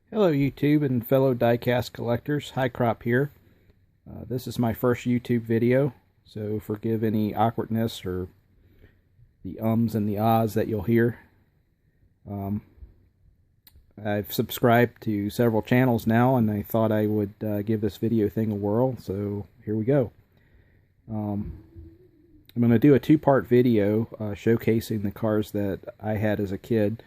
Hello YouTube and fellow diecast collectors, Hi-Crop here. This is my first YouTube video, so forgive any awkwardness or the ums and the ahs that you'll hear. I've subscribed to several channels now, and I thought I would give this video thing a whirl, so here we go. I'm going to do a two-part video showcasing the cars that I had as a kid.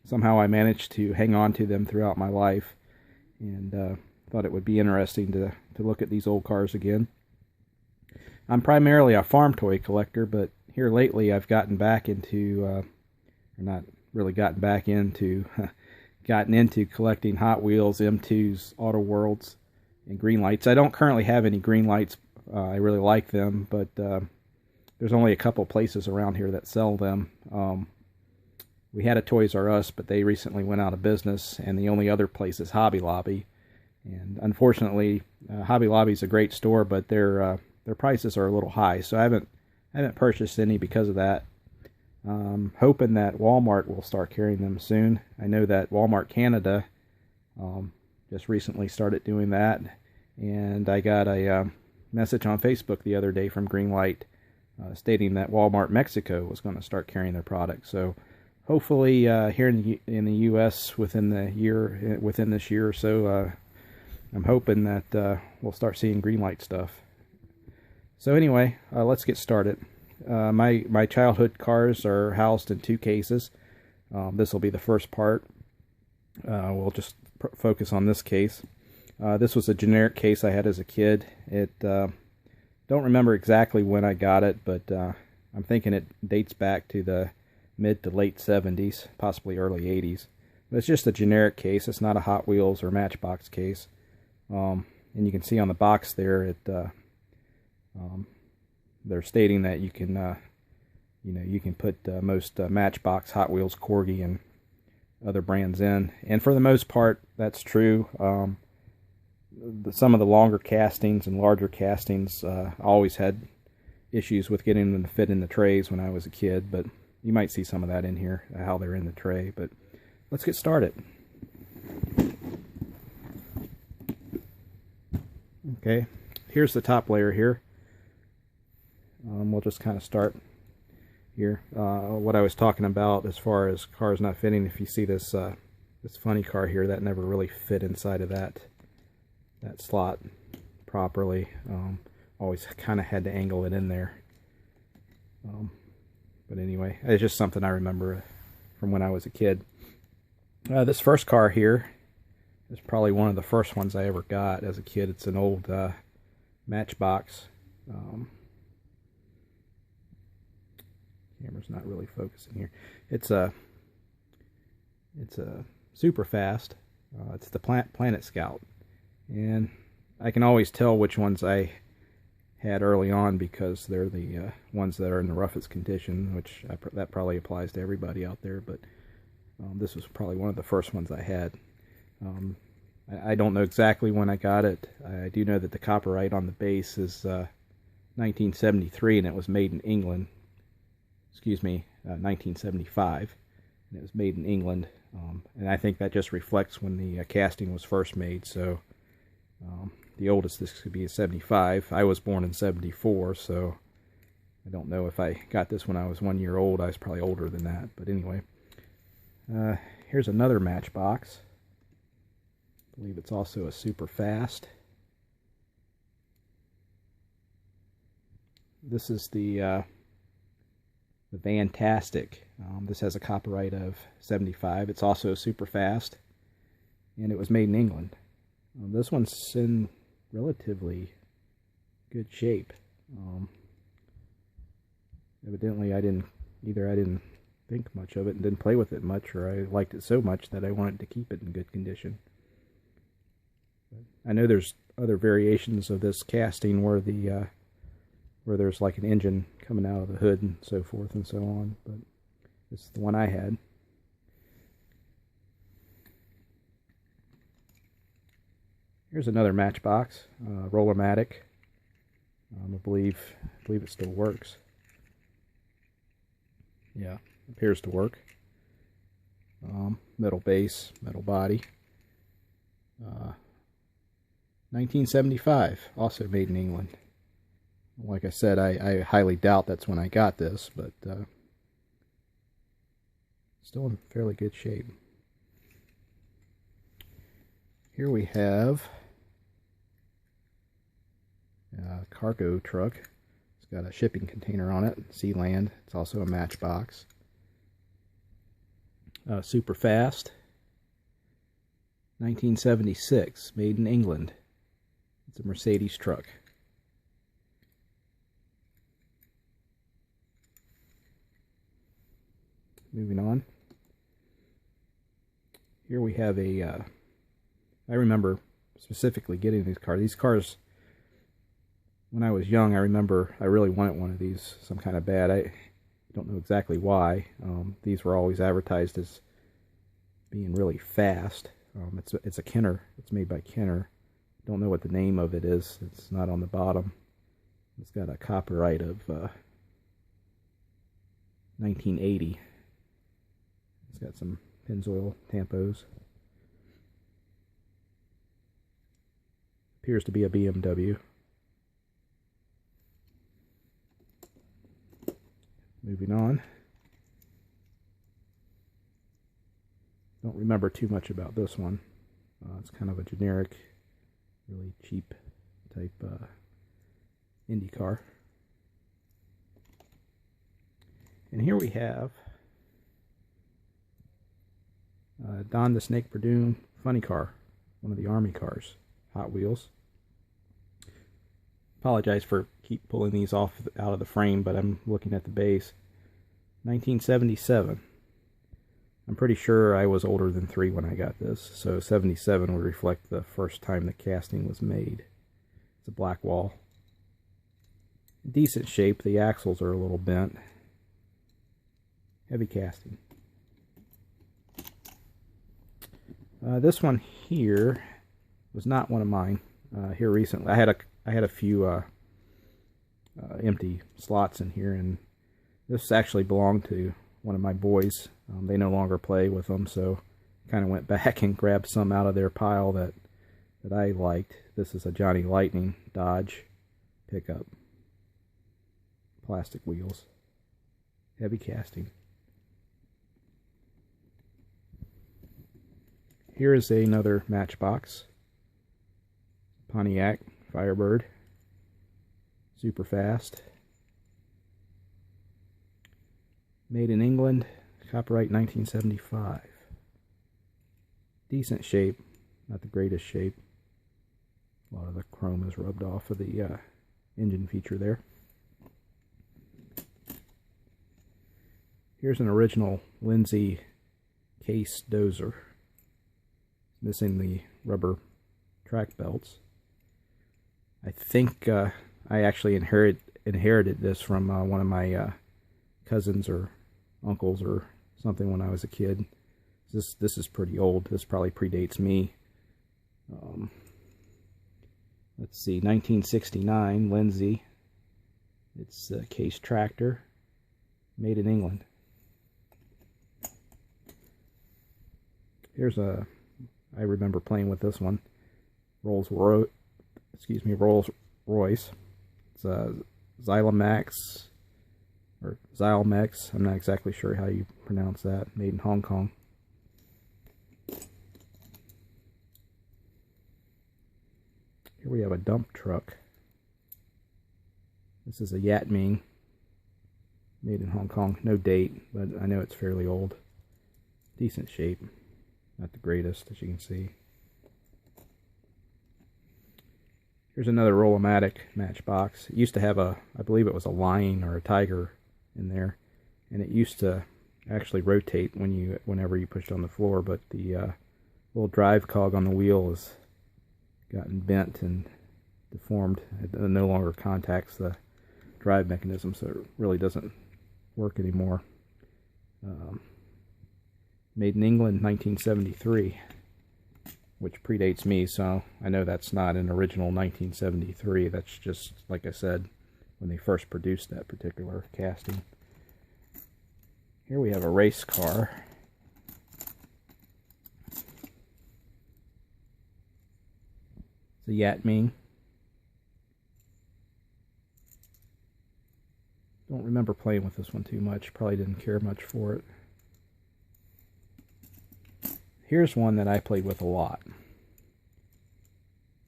Somehow I managed to hang on to them throughout my life, and thought it would be interesting to look at these old cars again. I'm primarily a farm toy collector, but here lately I've gotten back into, or not really gotten back into, gotten into collecting Hot Wheels, M2s, Auto Worlds, and Greenlights. I don't currently have any Greenlights. I really like them, but there's only a couple places around here that sell them. We had a Toys R Us, but they recently went out of business, and the only other place is Hobby Lobby. And unfortunately, Hobby Lobby is a great store, but their prices are a little high, so I haven't purchased any because of that. Hoping that Walmart will start carrying them soon. I know that Walmart Canada just recently started doing that, and I got a message on Facebook the other day from Greenlight stating that Walmart Mexico was going to start carrying their product. So hopefully here in the U.S. within this year or so, I'm hoping that we'll start seeing Greenlight stuff. So anyway, let's get started. My childhood cars are housed in two cases. This will be the first part. We'll just focus on this case. This was a generic case I had as a kid. Don't remember exactly when I got it, but I'm thinking it dates back to the mid to late 70s, possibly early 80s. But it's just a generic case. It's not a Hot Wheels or Matchbox case. And you can see on the box there, they're stating that you can, you can put most Matchbox, Hot Wheels, Corgi, and other brands in. And for the most part, that's true. Some of the longer castings and larger castings, I always had issues with getting them to fit in the trays when I was a kid, but you might see some of that in here, how they're in the tray. But let's get started. Okay, here's the top layer here. We'll just kind of start here. What I was talking about as far as cars not fitting, if you see this this funny car here, that never really fit inside of that slot properly. Always kind of had to angle it in there. But anyway, it's just something I remember from when I was a kid. This first car here is probably one of the first ones I ever got as a kid. It's an old Matchbox. Camera's not really focusing here. It's a super fast. It's the Planet Scout, and I can always tell which ones I had early on because they're the ones that are in the roughest condition, which that probably applies to everybody out there, but this was probably one of the first ones I had. I don't know exactly when I got it. I do know that the copyright on the base is 1973, and it was made in England. Excuse me, 1975, and it was made in England, and I think that just reflects when the casting was first made. So the oldest this could be is 75. I was born in 74, so I don't know if I got this when I was 1 year old. I was probably older than that, but anyway. Here's another Matchbox. I believe it's also a super fast. This is the Fantastic. This has a copyright of 75. It's also a super fast, and it was made in England. This one's in relatively good shape. Evidently I didn't think much of it and didn't play with it much, or I liked it so much that I wanted to keep it in good condition. I know there's other variations of this casting where there's like an engine coming out of the hood and so forth and so on, but this is the one I had. Here's another Matchbox, Roller-Matic. I believe it still works. Yeah, appears to work. Metal base, metal body. 1975, also made in England. Like I said, I highly doubt that's when I got this, but still in fairly good shape. Here we have a cargo truck. It's got a shipping container on it, Sealand. It's also a matchbox. Super fast. 1976, made in England. It's a Mercedes truck. Moving on. Here we have a, I remember specifically getting these cars. These cars, when I was young, I remember I really wanted one of these, some kind of bad. I don't know exactly why. These were always advertised as being really fast. It's a Kenner. It's made by Kenner. Don't know what the name of it is. It's not on the bottom. It's got a copyright of 1980. It's got some Pennzoil tampos. Appears to be a BMW. Moving on. Don't remember too much about this one. It's kind of a generic, really cheap type Indy car. And here we have Don the Snake Perdue funny car, one of the Army cars, Hot Wheels. Apologize for keep pulling these off out of the frame, but I'm looking at the base. 1977. I'm pretty sure I was older than 3 when I got this, so 77 would reflect the first time the casting was made. It's a black wall. Decent shape. The axles are a little bent. Heavy casting. This one here was not one of mine. Here recently, I had a few empty slots in here, and this actually belonged to one of my boys. They no longer play with them, so kind of went back and grabbed some out of their pile that I liked. This is a Johnny Lightning Dodge pickup. Plastic wheels. Heavy casting. Here is another Matchbox. Pontiac Firebird. Super fast. Made in England. Copyright 1975. Decent shape. Not the greatest shape. A lot of the chrome is rubbed off of the engine feature there. Here's an original Lindsay case dozer. Missing the rubber track belts. I think I actually inherited this from one of my cousins or uncles or something when I was a kid. This is pretty old. This probably predates me. Let's see, 1969 Lindsay. It's a case tractor, made in England. Here's a, I remember playing with this one. Rolls Royce. It's a Xylomax or Xylomex. I'm not exactly sure how you pronounce that. Made in Hong Kong. Here we have a dump truck. This is a Yatming. Made in Hong Kong. No date, but I know it's fairly old. Decent shape. Not the greatest, as you can see. Here's another Roll-O-Matic Matchbox. It used to have a, I believe it was a lion or a tiger in there, and it used to actually rotate whenever you pushed on the floor, but the little drive cog on the wheel has gotten bent and deformed. It no longer contacts the drive mechanism, so it really doesn't work anymore. Made in England, 1973, which predates me, so I know that's not an original 1973. That's just, like I said, when they first produced that particular casting. Here we have a race car. It's a Yatming. Don't remember playing with this one too much. Probably didn't care much for it. Here's one that I played with a lot.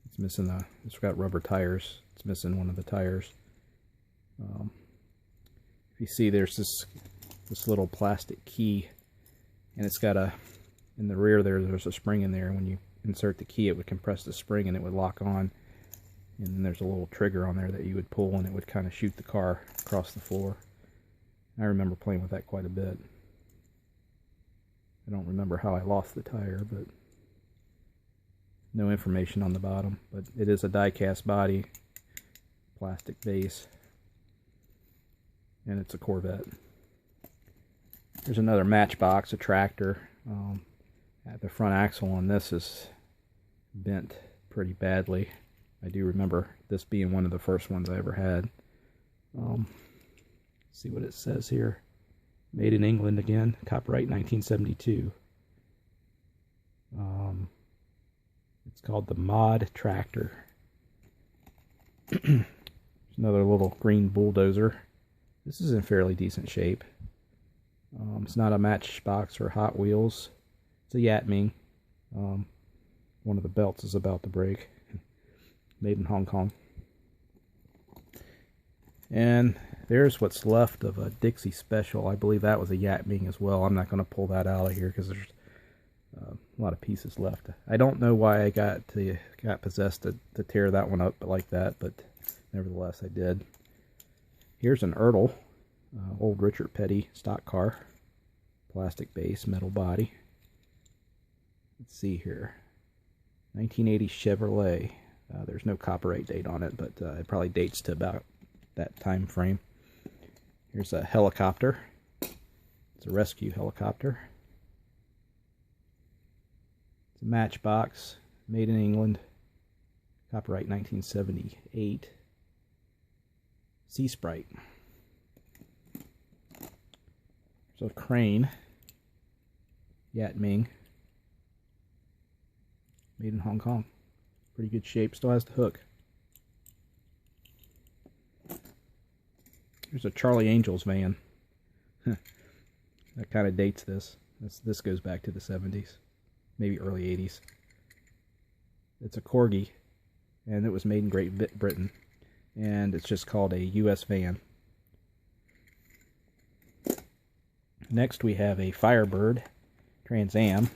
It's missing it's got rubber tires. It's missing one of the tires. If you see, there's this little plastic key, and it's got in the rear there's a spring in there. When you insert the key, it would compress the spring and it would lock on. And then there's a little trigger on there that you would pull, and it would kind of shoot the car across the floor. I remember playing with that quite a bit. I don't remember how I lost the tire, but no information on the bottom. But it is a die-cast body, plastic base, and it's a Corvette. There's another Matchbox, a tractor. The front axle on this is bent pretty badly. I do remember this being one of the first ones I ever had. See what it says here. Made in England again. Copyright 1972. It's called the Mod Tractor. There's another little green bulldozer. This is in fairly decent shape. It's not a Matchbox or Hot Wheels. It's a Yatming. One of the belts is about to break. Made in Hong Kong. And there's what's left of a Dixie Special. I believe that was a Yatming as well. I'm not going to pull that out of here because there's a lot of pieces left. I don't know why I got possessed to tear that one up like that, but nevertheless I did. Here's an Ertl, old Richard Petty stock car, plastic base, metal body. Let's see here, 1980 Chevrolet. There's no copyright date on it, but it probably dates to about that time frame. Here's a helicopter. It's a rescue helicopter. It's a Matchbox, made in England, copyright 1978. Sea Sprite. There's a crane, Yatming, made in Hong Kong. Pretty good shape, still has the hook. Here's a Charlie Angels van. That kind of dates this. This goes back to the 70s, maybe early 80s. It's a Corgi, and it was made in Great Britain, and it's just called a US van. Next we have a Firebird Trans Am.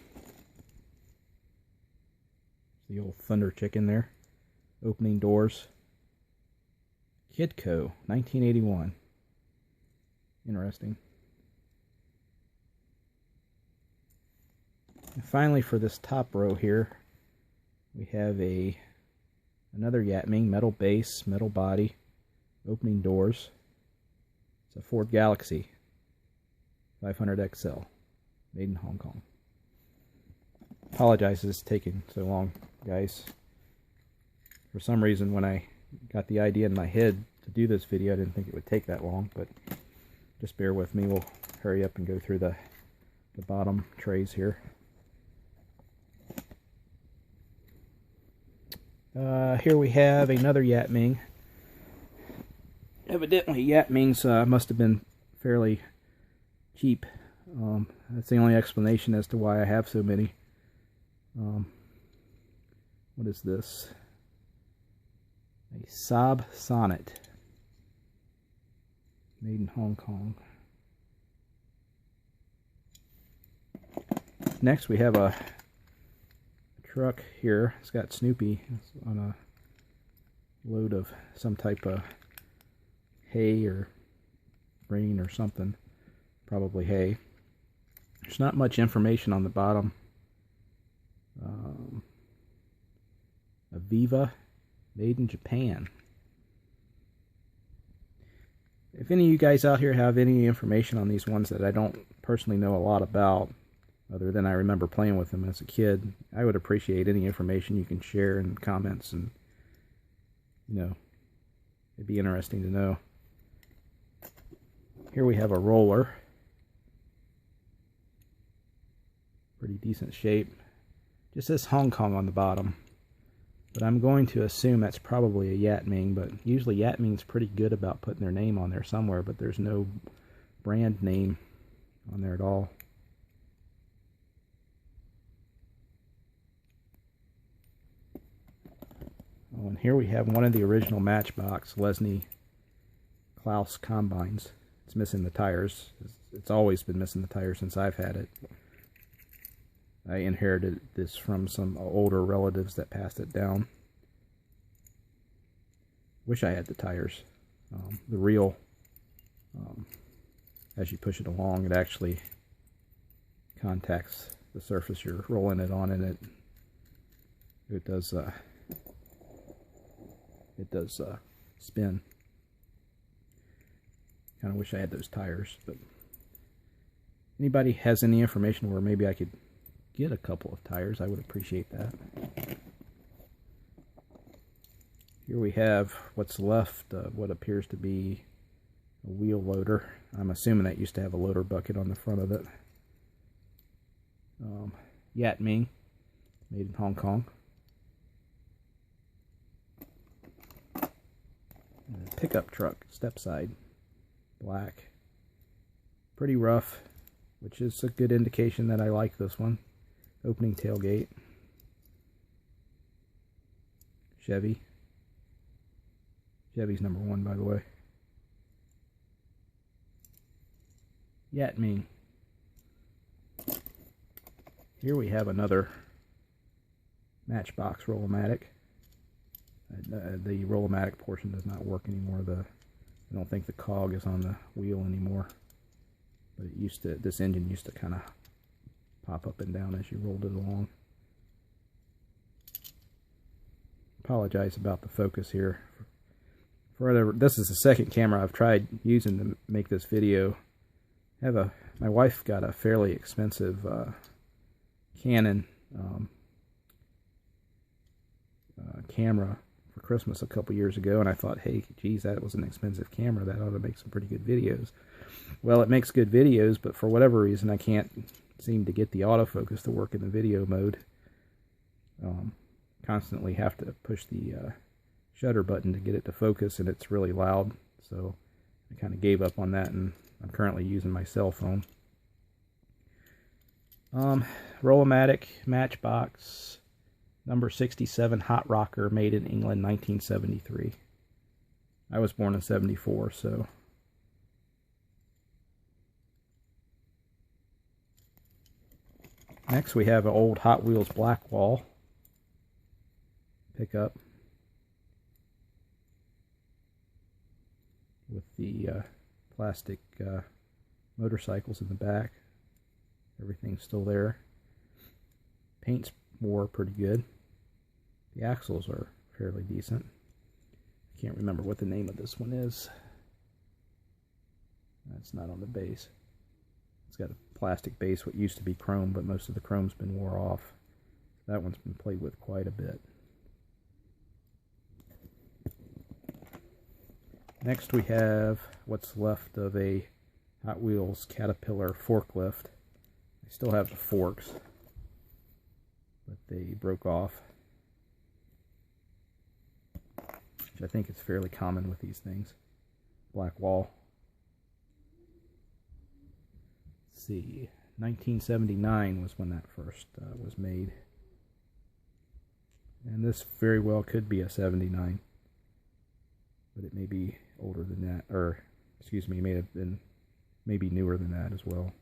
The old Thunder Chicken there. Opening doors. Kidco, 1981. Interesting. And finally, for this top row here, we have another Yatming, metal base, metal body, opening doors. It's a Ford Galaxy 500 XL, made in Hong Kong. Apologize it's taking so long, guys. For some reason, when I got the idea in my head to do this video, I didn't think it would take that long, but just bear with me. We'll hurry up and go through the bottom trays here. Here we have another Yatming. Evidently, Yatmings must have been fairly cheap. That's the only explanation as to why I have so many. What is this? A Saab Sonnet, made in Hong Kong. Next we have a truck here. It's got Snoopy on a load of some type of hay or grain or something. Probably hay. There's not much information on the bottom. Aviva, made in Japan. If any of you guys out here have any information on these ones that I don't personally know a lot about, other than I remember playing with them as a kid, I would appreciate any information you can share in comments, and it'd be interesting to know. Here we have a roller. Pretty decent shape. Just says Hong Kong on the bottom. But I'm going to assume that's probably a Yatming, but usually Yatming's pretty good about putting their name on there somewhere, but there's no brand name on there at all. Oh, and here we have one of the original Matchbox Lesney Klaus combines. It's missing the tires. It's always been missing the tires since I've had it. I inherited this from some older relatives that passed it down. Wish I had the tires. The reel, as you push it along, it actually contacts the surface you're rolling it on, and it does spin. Kind of wish I had those tires, but anybody has any information where maybe I could get a couple of tires, I would appreciate that. Here we have what's left of what appears to be a wheel loader. I'm assuming that used to have a loader bucket on the front of it. Yatming, made in Hong Kong. And a pickup truck, step side, black. Pretty rough, which is a good indication that I like this one. Opening tailgate. Chevy. Chevy's number 1, by the way. Yatming. Here we have another Matchbox Roll-O-Matic. The Roll-O-Matic portion does not work anymore. I don't think the cog is on the wheel anymore. But it used to. This engine used to kind of pop up and down as you rolled it along. Apologize about the focus here. This is the second camera I've tried using to make this video. My wife got a fairly expensive Canon camera for Christmas a couple years ago, and I thought, hey, geez, that was an expensive camera. That ought to make some pretty good videos. Well, it makes good videos, but for whatever reason, I can't seem to get the autofocus to work in the video mode. Constantly have to push the shutter button to get it to focus, and it's really loud, so I kind of gave up on that, and I'm currently using my cell phone. Roll-O-Matic Matchbox number 67 Hot Rocker, made in England, 1973. I was born in 74, so next we have an old Hot Wheels Blackwall pickup with the plastic motorcycles in the back. Everything's still there. Paint's wore pretty good. The axles are fairly decent. I can't remember what the name of this one is. That's not on the base. It's got a plastic base, what used to be chrome, but most of the chrome's been wore off. That one's been played with quite a bit. Next we have what's left of a Hot Wheels Caterpillar forklift. I still have the forks, but they broke off, which I think is fairly common with these things. Black wall. Let's see, 1979 was when that first was made. And this very well could be a 79, but it may be older than that, or excuse me, may have been maybe newer than that as well.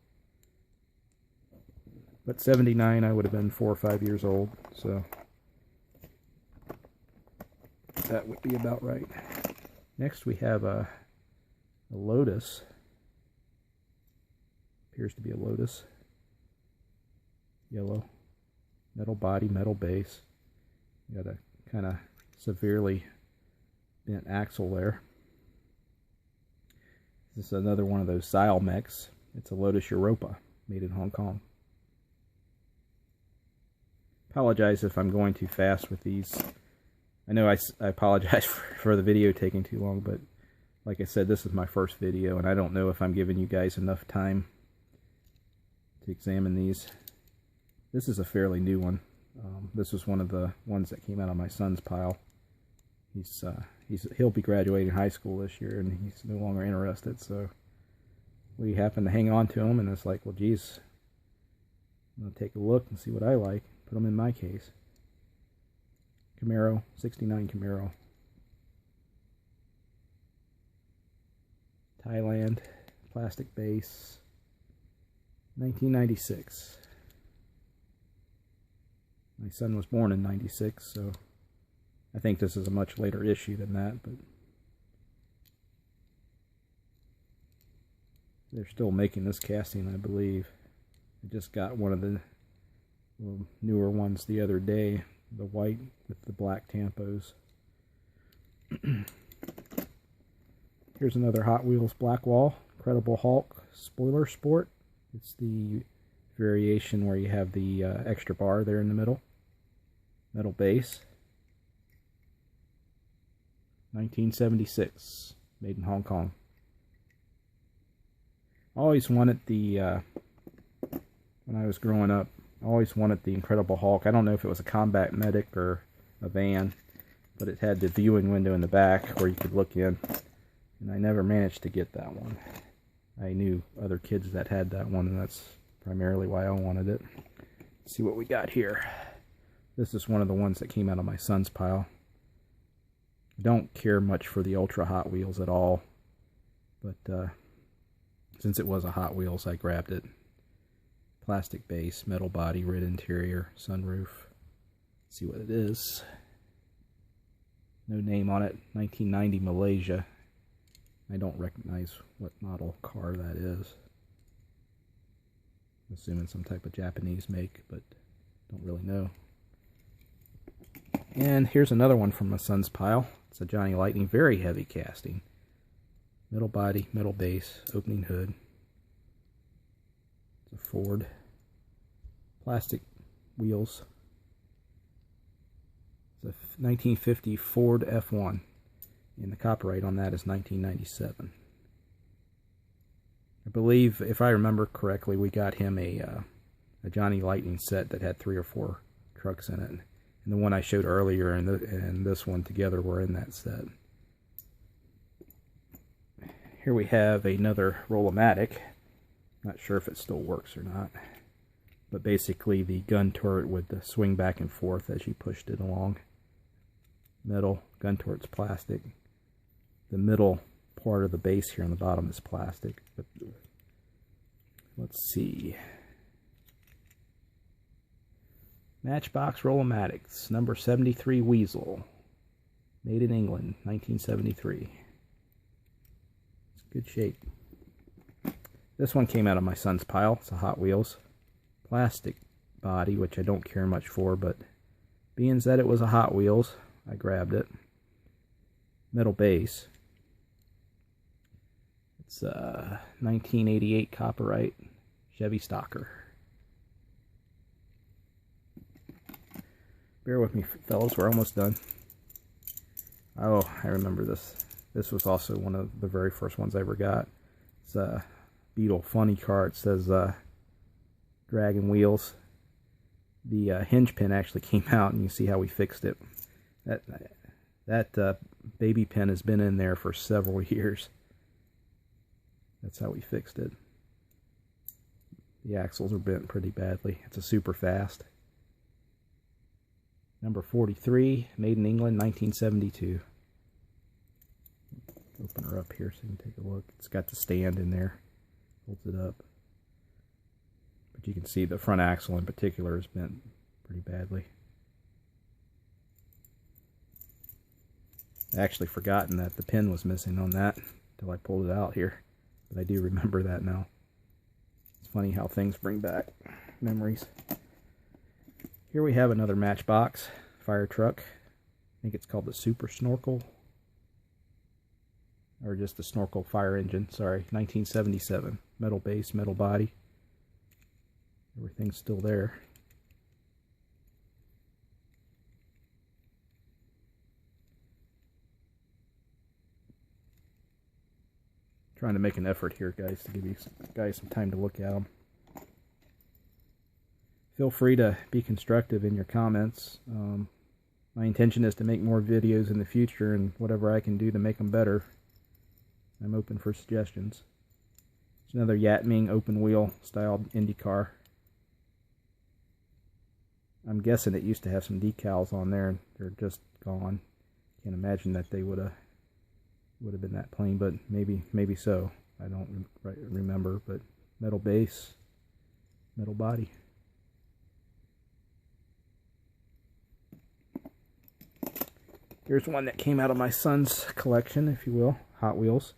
But 79, I would have been 4 or 5 years old, so that would be about right. Next we have a Lotus. Appears to be a Lotus. Yellow. Metal body, metal base. Got a kind of severely bent axle there. This is another one of those style mechs. It's a Lotus Europa, made in Hong Kong. Apologize if I'm going too fast with these. I know I apologize for the video taking too long, but like I said, this is my first video, and I don't know if I'm giving you guys enough time to examine these. This is a fairly new one. This was one of the ones that came out of my son's pile. He'll be graduating high school this year, and he's no longer interested. So we happened to hang on to him, and it's like, well, geez, I'm gonna take a look and see what I like. Put them in my case. Camaro, '69 Camaro. Thailand, plastic base, 1996. My son was born in '96, so I think this is a much later issue than that, but they're still making this casting, I believe. I just got one of the newer ones the other day, the white with the black tampos. Here's another Hot Wheels Blackwall Incredible Hulk Spoiler Sport. It's the variation where you have the extra bar there in the middle. Metal base. 1976. Made in Hong Kong. I always wanted the, when I was growing up, I always wanted the Incredible Hulk. I don't know if it was a combat medic or a van, but it had the viewing window in the back where you could look in. And I never managed to get that one. I knew other kids that had that one, and that's primarily why I wanted it. Let's see what we got here. This is one of the ones that came out of my son's pile. I don't care much for the Ultra Hot Wheels at all, but since it was a Hot Wheels, I grabbed it. Plastic base, metal body, red interior, sunroof. Let's see what it is. No name on it. 1990 Malaysia. I don't recognize what model car that is. I'm assuming some type of Japanese make, but don't really know. And here's another one from my son's pile. It's a Johnny Lightning, very heavy casting. Metal body, metal base, opening hood. It's a Ford. Plastic wheels. It's a 1950 Ford F1. And the copyright on that is 1997. I believe, if I remember correctly, we got him a Johnny Lightning set that had 3 or 4 trucks in it. And the one I showed earlier and this one together were in that set. Here we have another Roll-O-Matic. Not sure if it still works or not. But basically the gun turret would swing back and forth as you pushed it along. Metal, gun turret's plastic. The middle part of the base here on the bottom is plastic. But let's see. Matchbox Roll-O-Matics, number 73 Weasel. Made in England, 1973. It's good shape. This one came out of my son's pile. It's a Hot Wheels. Plastic body, which I don't care much for, but being that it was a Hot Wheels, I grabbed it. Metal base. It's 1988 copyright Chevy Stalker. Bear with me, fellas, we're almost done. Oh, I remember this. This was also one of the very first ones I ever got. It's a Beetle funny car. It says Dragon Wheels. The hinge pin actually came out, and you see how we fixed it. That baby pin has been in there for several years. That's how we fixed it. The axles are bent pretty badly. It's a super fast. Number 43, made in England, 1972. Open her up here so you can take a look. It's got the stand in there. Holds it up. But you can see the front axle in particular is bent pretty badly. I actually forgotten that the pin was missing on that until I pulled it out here. But I do remember that now. It's funny how things bring back memories. Here we have another Matchbox fire truck. I think it's called the Super Snorkel. Or just the Snorkel fire engine, sorry. 1977. Metal base, metal body. Everything's still there. Trying to make an effort here, guys, to give you guys some time to look at them. feel free to be constructive in your comments. My intention is to make more videos in the future, and whatever I can do to make them better, I'm open for suggestions. It's another Yatming open wheel styled Indy car. I'm guessing it used to have some decals on there, and they're just gone. Can't imagine that they would have been that plain, but maybe so. I don't remember, but metal base, metal body. Here's one that came out of my son's collection, if you will, Hot Wheels.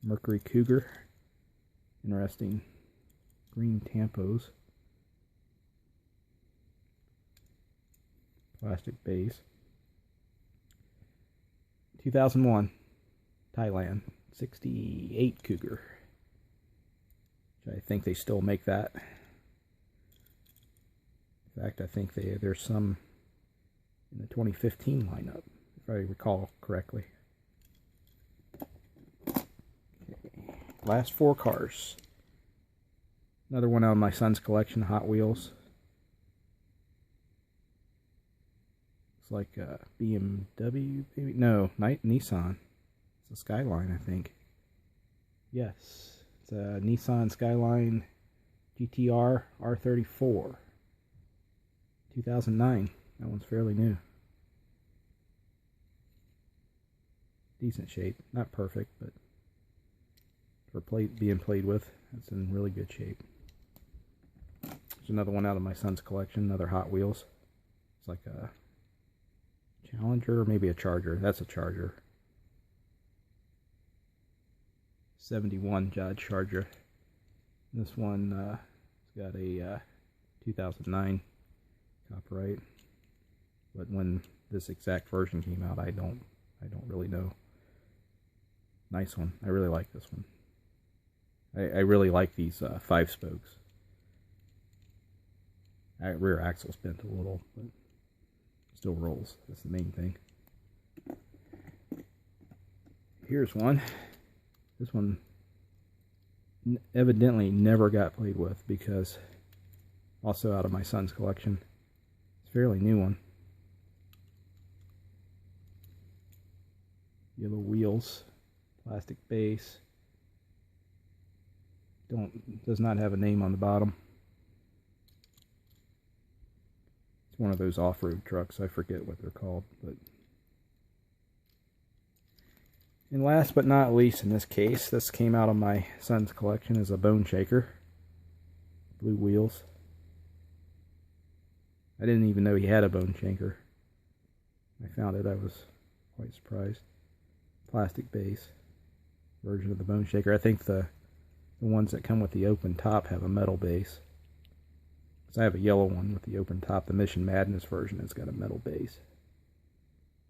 Mercury Cougar. Interesting green tampos. Plastic base. 2001, Thailand, 68 Cougar. Which I think they still make that. In fact, I think there's some in the 2015 lineup, if I recall correctly. Okay. Last 4 cars. Another one out of my son's collection, Hot Wheels. It's like a BMW, maybe? No, Nissan. It's a Skyline, I think. Yes, it's a Nissan Skyline GTR R34. 2009. That one's fairly new. Decent shape. Not perfect, but for being played with, it's in really good shape. There's another one out of my son's collection, another Hot Wheels. It's like a Challenger, or maybe a Charger. That's a Charger. 71 Dodge Charger. This one has got a 2009 copyright, but when this exact version came out, I don't really know. Nice one. I really like this one. I really like these 5 spokes. Rear axle's bent a little, but still rolls. That's the main thing. Here's one. This one evidently never got played with, because also out of my son's collection. It's a fairly new one. Yellow wheels, plastic base. Does not have a name on the bottom. It's one of those off-road trucks. I forget what they're called, but. And last but not least, in this case, this came out of my son's collection, is a Bone Shaker. Blue wheels. I didn't even know he had a Bone Shaker. I found it, I was quite surprised. Plastic base version of the Bone Shaker. I think the ones that come with the open top have a metal base. So I have a yellow one with the open top. The Mission Madness version has got a metal base.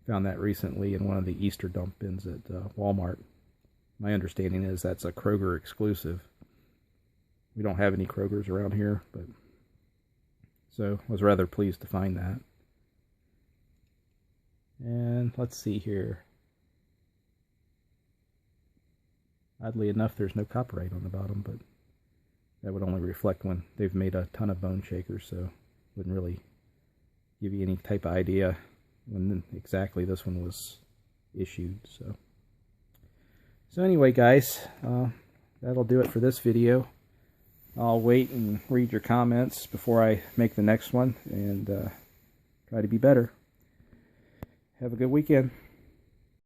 Found that recently in one of the Easter dump bins at Walmart. My understanding is that's a Kroger exclusive. We don't have any Krogers around here, but so I was rather pleased to find that. And let's see here. Oddly enough, there's no copyright on the bottom, but that would only reflect when they've made a ton of Bone Shakers, so wouldn't really give you any type of idea when exactly this one was issued. So anyway, guys, that'll do it for this video. I'll wait and read your comments before I make the next one, and try to be better. Have a good weekend.